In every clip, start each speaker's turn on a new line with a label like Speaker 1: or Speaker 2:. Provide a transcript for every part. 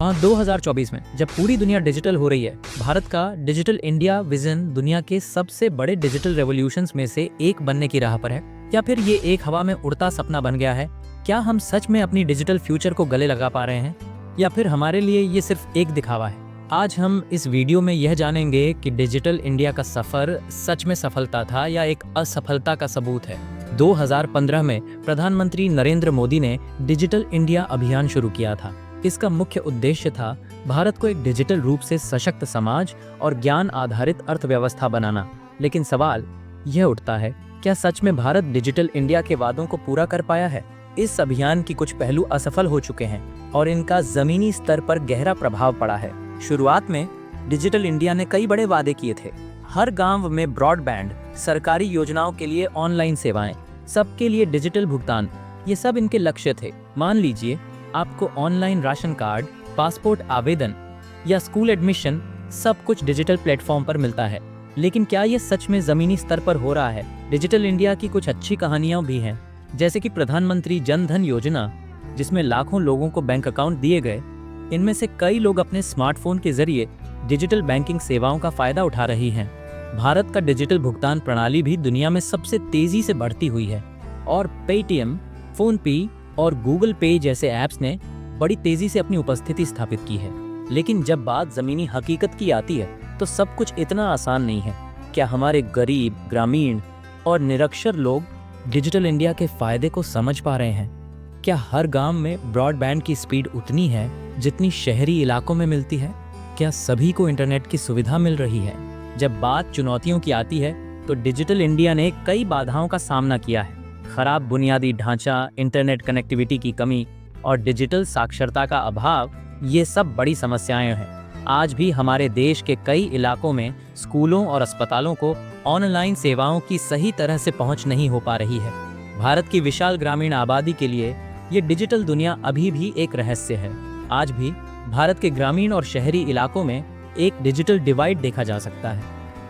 Speaker 1: 2024 में जब पूरी दुनिया डिजिटल हो रही है, भारत का डिजिटल इंडिया विजन दुनिया के सबसे बड़े डिजिटल रेवोल्यूशंस में से एक बनने की राह पर है, या फिर ये एक हवा में उड़ता सपना बन गया है? क्या हम सच में अपनी डिजिटल फ्यूचर को गले लगा पा रहे हैं, या फिर हमारे लिए ये सिर्फ एक दिखावा है? आज हम इस वीडियो में यह जानेंगे कि डिजिटल इंडिया का सफर सच में सफलता था या एक असफलता का सबूत है। 2015 में प्रधानमंत्री नरेंद्र मोदी ने डिजिटल इंडिया अभियान शुरू किया था। इसका मुख्य उद्देश्य था भारत को एक डिजिटल रूप से सशक्त समाज और ज्ञान आधारित अर्थव्यवस्था बनाना। लेकिन सवाल यह उठता है, क्या सच में भारत डिजिटल इंडिया के वादों को पूरा कर पाया है? इस अभियान की कुछ पहलू असफल हो चुके हैं और इनका जमीनी स्तर पर गहरा प्रभाव पड़ा है। शुरुआत में डिजिटल इंडिया ने कई बड़े वादे किए थे। हर गांव में ब्रॉडबैंड, सरकारी योजनाओं के लिए ऑनलाइन सेवाएं, सबके लिए डिजिटल भुगतान, ये सब इनके लक्ष्य थे। मान लीजिए आपको ऑनलाइन राशन कार्ड, पासपोर्ट आवेदन या स्कूल एडमिशन सब कुछ डिजिटल प्लेटफॉर्म पर मिलता है। लेकिन क्या ये सच में जमीनी स्तर पर हो रहा है? डिजिटल इंडिया की कुछ अच्छी कहानियां भी हैं, जैसे कि प्रधानमंत्री जन धन योजना, जिसमें लाखों लोगों को बैंक अकाउंट दिए गए। इनमें से कई लोग अपने स्मार्टफोन के जरिए डिजिटल बैंकिंग सेवाओं का फायदा उठा रही हैं। भारत का डिजिटल भुगतान प्रणाली भी दुनिया में सबसे तेजी से बढ़ती हुई है और पेटीएम, फोनपे और गूगल पे जैसे ऐप्स ने बड़ी तेजी से अपनी उपस्थिति स्थापित की है। लेकिन जब बात जमीनी हकीकत की आती है तो सब कुछ इतना आसान नहीं है। क्या हमारे गरीब, ग्रामीण और निरक्षर लोग डिजिटल इंडिया के फायदे को समझ पा रहे हैं? क्या हर गांव में ब्रॉडबैंड की स्पीड उतनी है जितनी शहरी इलाकों में मिलती है? क्या सभी को इंटरनेट की सुविधा मिल रही है? जब बात चुनौतियों की आती है तो डिजिटल इंडिया ने कई बाधाओं का सामना किया है। खराब बुनियादी ढांचा, इंटरनेट कनेक्टिविटी की कमी और डिजिटल साक्षरता का अभाव, ये सब बड़ी समस्याएं हैं। आज भी हमारे देश के कई इलाकों में स्कूलों और अस्पतालों को ऑनलाइन सेवाओं की सही तरह से पहुंच नहीं हो पा रही है। भारत की विशाल ग्रामीण आबादी के लिए ये डिजिटल दुनिया अभी भी एक रहस्य है। आज भी भारत के ग्रामीण और शहरी इलाकों में एक डिजिटल डिवाइड देखा जा सकता है।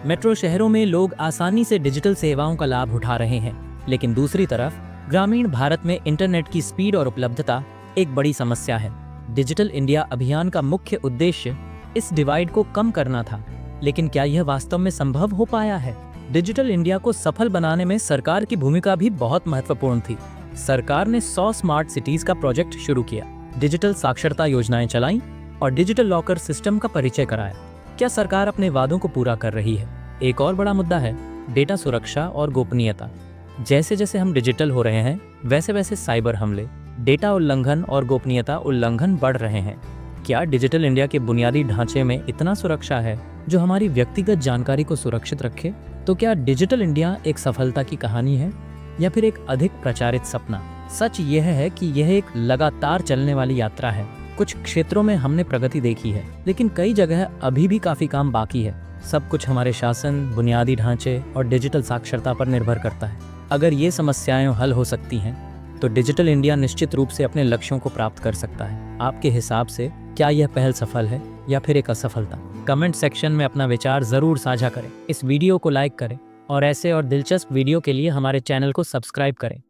Speaker 1: मेट्रो शहरों में लोग आसानी से डिजिटल सेवाओं का लाभ उठा रहे हैं, लेकिन दूसरी तरफ ग्रामीण भारत में इंटरनेट की स्पीड और उपलब्धता एक बड़ी समस्या है। डिजिटल इंडिया अभियान का मुख्य उद्देश्य इस डिवाइड को कम करना था, लेकिन क्या यह वास्तव में संभव हो पाया है? डिजिटल इंडिया को सफल बनाने में सरकार की भूमिका भी बहुत महत्वपूर्ण थी। सरकार ने 100 स्मार्ट सिटीज का प्रोजेक्ट शुरू किया, डिजिटल साक्षरता योजनाएं चलाईं और डिजिटल लॉकर सिस्टम का परिचय कराया। क्या सरकार अपने वादों को पूरा कर रही है? एक और बड़ा मुद्दा है डेटा सुरक्षा और गोपनीयता। जैसे जैसे हम डिजिटल हो रहे हैं, वैसे वैसे साइबर हमले, डेटा उल्लंघन और गोपनीयता उल्लंघन बढ़ रहे हैं। क्या डिजिटल इंडिया के बुनियादी ढांचे में इतना सुरक्षा है जो हमारी व्यक्तिगत जानकारी को सुरक्षित रखे? तो क्या डिजिटल इंडिया एक सफलता की कहानी है या फिर एक अधिक प्रचारित सपना? सच यह है कि यह एक लगातार चलने वाली यात्रा है। कुछ क्षेत्रों में हमने प्रगति देखी है, लेकिन कई जगह अभी भी काफी काम बाकी है। सब कुछ हमारे शासन, बुनियादी ढांचे और डिजिटल साक्षरता पर निर्भर करता है। अगर ये समस्याएं हल हो सकती हैं तो डिजिटल इंडिया निश्चित रूप से अपने लक्ष्यों को प्राप्त कर सकता है। आपके हिसाब से क्या यह पहल सफल है या फिर एक असफलता? कमेंट सेक्शन में अपना विचार जरूर साझा करें। इस वीडियो को लाइक करें और ऐसे और दिलचस्प वीडियो के लिए हमारे चैनल को सब्सक्राइब करें।